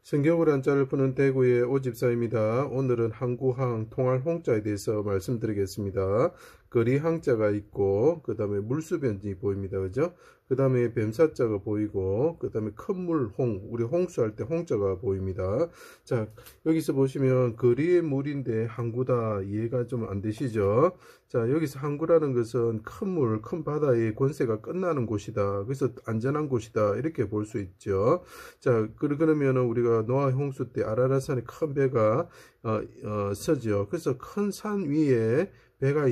성경을 한자를 푸는 대구의 오집사입니다. 오늘은 항구항, 통할 홍자에 대해서 말씀드리겠습니다. 거리 항자가 있고 그 다음에 물수변이 보입니다. 그죠? 그 다음에 뱀사자가 보이고 그 다음에 큰 물, 홍, 우리 홍수할 때 홍자가 보입니다. 자, 여기서 보시면 거리의 물인데 항구다, 이해가 좀 안 되시죠? 자, 여기서 항구라는 것은 큰 물, 큰 바다의 권세가 끝나는 곳이다. 그래서 안전한 곳이다, 이렇게 볼 수 있죠. 자, 그러면 우리가 노아 홍수 때 아라랏산에 큰 배가 서죠. 그래서 큰 산 위에 배가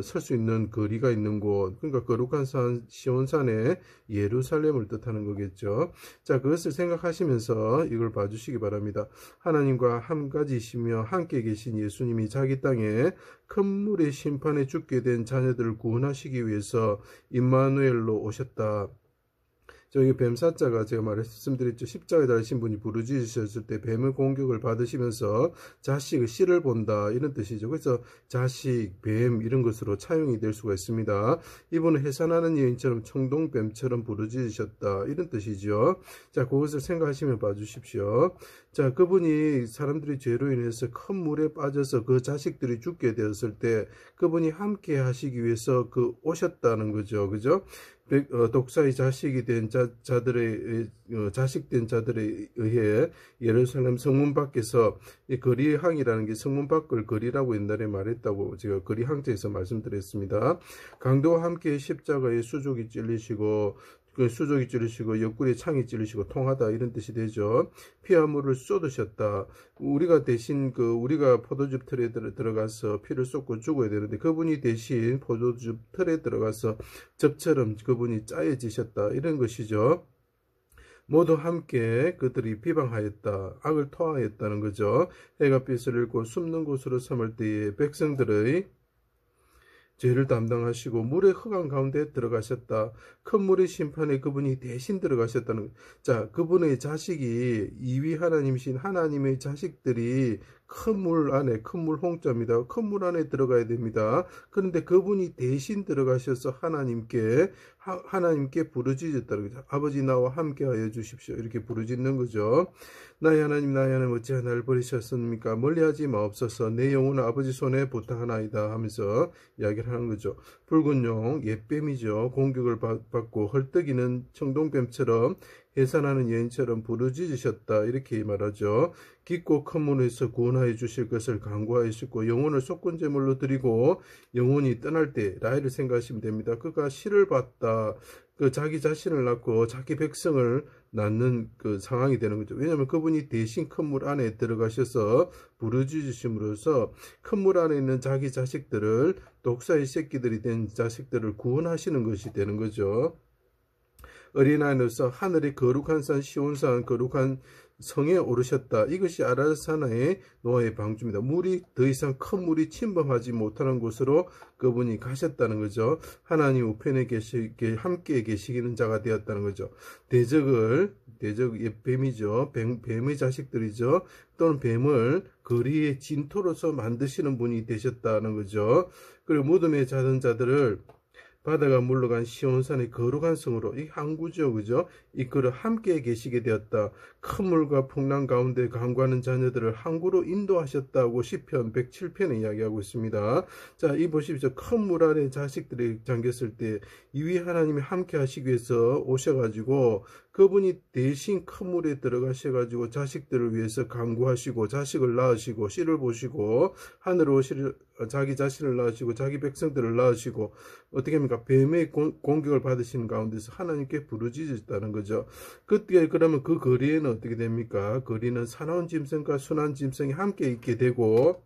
설 수 있는 거리가 있는 곳, 그러니까 거룩한 산 시온산의 예루살렘을 뜻하는 거겠죠. 자, 그것을 생각하시면서 이걸 봐주시기 바랍니다. 하나님과 한 가지이시며 함께 계신 예수님이 자기 땅에 큰 물의 심판에 죽게 된 자녀들을 구원하시기 위해서 임마누엘로 오셨다. 저기 뱀사자가 제가 말씀드렸죠. 십자가에 달리신 분이 부르짖으셨을 때 뱀의 공격을 받으시면서 자식의 씨를 본다, 이런 뜻이죠. 그래서 자식, 뱀 이런 것으로 차용이 될 수가 있습니다. 이분은 해산하는 여인처럼 청동뱀처럼 부르짖으셨다, 이런 뜻이죠. 자, 그것을 생각하시면 봐주십시오. 자, 그분이 사람들이 죄로 인해서 큰 물에 빠져서 그 자식들이 죽게 되었을 때 그분이 함께 하시기 위해서 오셨다는 거죠. 그죠? 독사의 자식이 된 자식된 자들에 의해 예루살렘 성문 밖에서 이 거리의 항이라는 게 성문 밖을 거리라고 옛날에 말했다고 제가 거리 항자에서 말씀드렸습니다. 강도와 함께 십자가에 수족이 찔리시고 옆구리에 창이 찔리시고 통하다, 이런 뜻이 되죠. 피와 물을 쏟으셨다. 우리가 대신 우리가 포도즙 틀에 들어가서 피를 쏟고 죽어야 되는데 그분이 대신 포도즙 틀에 들어가서 즙처럼 그분이 짜여지셨다, 이런 것이죠. 모두 함께 그들이 비방하였다, 악을 토하였다는 거죠. 해가 빛을 잃고 숨는 곳으로 삼을 때에 백성들의 죄를 담당하시고 물의 흑암 가운데 들어가셨다. 큰 물의 심판에 그분이 대신 들어가셨다는. 자, 그분의 자식이 이위 하나님이신 하나님의 자식들이 큰 물 안에, 큰 물 홍자입니다. 큰 물 안에 들어가야 됩니다. 그런데 그분이 대신 들어가셔서 하나님께 부르짖었다는 거죠. 아버지, 나와 함께 하여 주십시오, 이렇게 부르짖는 거죠. 나의 하나님, 나의 하나님, 어찌하여 나를 버리셨습니까? 멀리하지 마옵소서. 내 영혼을 아버지 손에 부탁하나이다 하면서 이야기를 하는 거죠. 붉은 용, 옛뱀이죠. 공격을 받고 헐떡이는 청동뱀처럼 해산하는 여인처럼 부르짖으셨다, 이렇게 말하죠. 깊고 큰 문에서 구원하여 주실 것을 간구하였고 영혼을 속건제물로 드리고 영혼이 떠날 때 라헬을 생각하시면 됩니다. 그가 씨를 받다, 자기 자신을 낳고 자기 백성을 낳는 상황이 되는 거죠. 왜냐하면 그분이 대신 큰 물 안에 들어가셔서 부르짖으심으로써 큰 물 안에 있는 자기 자식들을, 독사의 새끼들이 된 자식들을 구원하시는 것이 되는 거죠. 어린아이로서 하늘의 거룩한 산 시온산 거룩한 성에 오르셨다. 이것이 아라랏산의 노아의 방주입니다. 물이 더 이상 큰 물이 침범하지 못하는 곳으로 그분이 가셨다는 거죠. 하나님 우편에 함께 계시기는 자가 되었다는 거죠. 뱀이죠. 뱀의 자식들이죠. 또는 뱀을 거리의 진토로서 만드시는 분이 되셨다는 거죠. 그리고 무덤에 자던 자들을 바다가 물러간 시온산의 거룩한 성으로, 이 항구죠, 그죠? 이끌어 함께 계시게 되었다. 큰 물과 풍랑 가운데 간구하는 자녀들을 항구로 인도하셨다고 시편 107편에 이야기하고 있습니다. 자, 이 보십시오. 큰 물 안에 자식들이 잠겼을 때 이위 하나님이 함께 하시기 위해서 오셔가지고 그분이 대신 큰 물에 들어가셔가지고 자식들을 위해서 간구하시고 자식을 낳으시고 씨를 보시고 하늘로 자기 자신을 낳으시고 자기 백성들을 낳으시고 어떻게 합니까? 뱀의 공격을 받으시는 가운데서 하나님께 부르짖으셨다는 거죠. 그때 그러면 그 거리에는 어떻게 됩니까? 거리는 사나운 짐승과 순한 짐승이 함께 있게 되고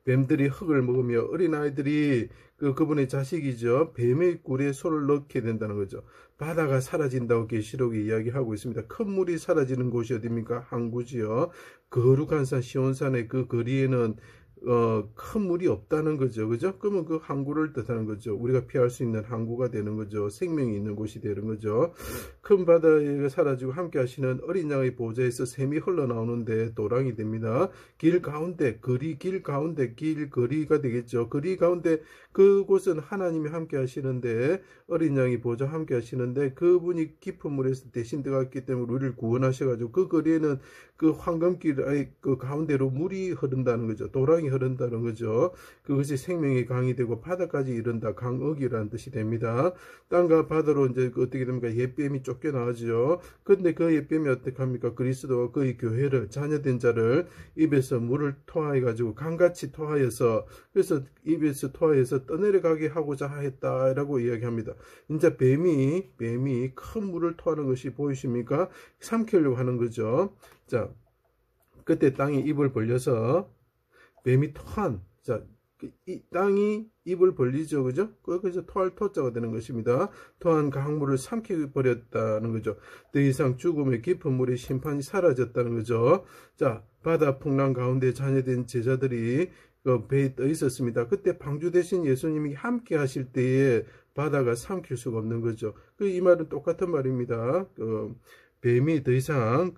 뱀들이 흙을 먹으며 어린아이들이 그분의 자식이죠. 뱀의 꿀에 손을 넣게 된다는 거죠. 바다가 사라진다고 계시록이 이야기하고 있습니다. 큰 물이 사라지는 곳이 어디입니까? 항구지요. 거룩한 산 시온산의 그 거리에는 큰 물이 없다는 거죠. 그죠? 그러면 그 항구를 뜻하는 거죠. 우리가 피할 수 있는 항구가 되는 거죠. 생명이 있는 곳이 되는 거죠. 큰 바다에 사라지고 함께 하시는 어린 양의 보좌에서 샘이 흘러나오는데 도랑이 됩니다. 길 가운데, 길 가운데, 거리가 되겠죠. 거리 가운데 그곳은 하나님이 함께 하시는데 어린 양의 보좌 함께 하시는데 그분이 깊은 물에서 대신 들어갔기 때문에 우리를 구원하셔가지고 그 거리에는 그 황금길 그 가운데로 물이 흐른다는 거죠. 도랑이 흐른다는 거죠. 그것이 생명의 강이 되고 바다까지 이른다. 강억이라는 뜻이 됩니다. 땅과 바다로 이제 어떻게 됩니까? 옛뱀이 쫓겨나죠. 근데 그 옛뱀이 어떻게 합니까? 그리스도와 그의 교회를 자녀된 자를 입에서 물을 토하해 가지고 강같이 토하여서 그래서 입에서 토하여서 떠내려가게 하고자 했다라고 이야기합니다. 이제 뱀이 큰 물을 토하는 것이 보이십니까? 삼키려고 하는 거죠. 자, 그때 땅이 입을 벌려서 뱀이 토한, 자, 이 땅이 입을 벌리죠, 그죠? 그래서 토할 토자가 되는 것입니다. 토한 강물을 삼켜버렸다는 거죠. 더 이상 죽음의 깊은 물의 심판이 사라졌다는 거죠. 자, 바다 풍랑 가운데 자녀된 제자들이 배에 떠 있었습니다. 그때 방주 대신 예수님이 함께 하실 때에 바다가 삼킬 수가 없는 거죠. 이 말은 똑같은 말입니다. 뱀이 더 이상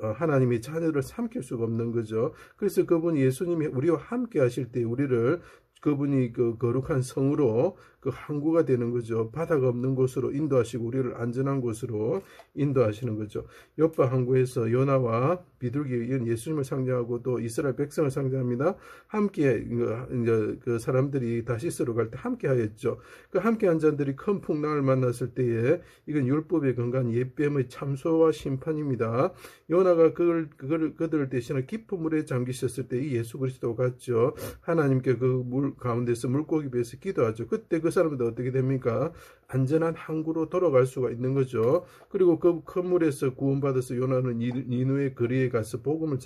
하나님의 자녀를 삼킬 수가 없는 거죠. 그래서 그분이 예수님이 우리와 함께 하실 때 우리를 그분이 그 거룩한 성으로 그 항구가 되는 거죠. 바다가 없는 곳으로 인도하시고 우리를 안전한 곳으로 인도하시는 거죠. 요파 항구에서 요나와 비둘기에 이은 예수님을 상징하고 또 이스라엘 백성을 상징합니다. 함께 이제 그 사람들이 다시스로 갈 때 함께 하였죠. 그 함께 한 자들이 큰 풍랑을 만났을 때에 이건 율법에 근거한 옛뱀의 참소와 심판입니다. 요나가 그들을 대신해 깊은 물에 잠기셨을 때 이 예수 그리스도가 갔죠. 하나님께 그 물 가운데서 물고기 배에서 기도하죠. 그때 그 사람들 어떻게 됩니까? 안전한 항구로 돌아갈 수가 있는 거죠. 그리고 그 큰 물에서 구원받아서 요나는 니누의 거리에 가서 복음을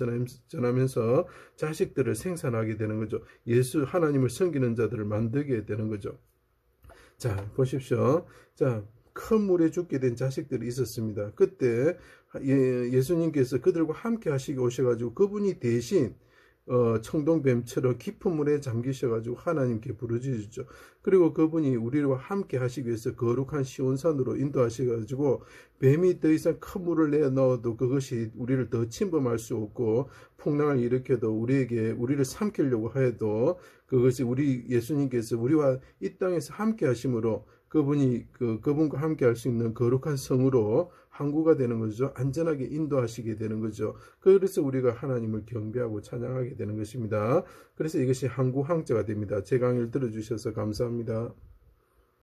전하면서 자식들을 생산하게 되는 거죠. 예수 하나님을 섬기는 자들을 만들게 되는 거죠. 자, 보십시오. 자, 큰 물에 죽게 된 자식들이 있었습니다. 그때 예수님께서 그들과 함께 하시기 오셔가지고 그분이 대신 청동뱀처럼 깊은 물에 잠기셔가지고 하나님께 부르짖으죠. 그리고 그분이 우리와 함께 하시기 위해서 거룩한 시온산으로 인도하셔가지고 뱀이 더 이상 큰 물을 내어 넣어도 그것이 우리를 더 침범할 수 없고 풍랑을 일으켜도 우리를 삼키려고 해도 그것이 예수님께서 우리와 이 땅에서 함께 하심으로 그분과 함께 할 수 있는 거룩한 성으로 항구가 되는 거죠. 안전하게 인도하시게 되는 거죠. 그래서 우리가 하나님을 경배하고 찬양하게 되는 것입니다. 그래서 이것이 항구 항자가 됩니다. 제 강의를 들어주셔서 감사합니다.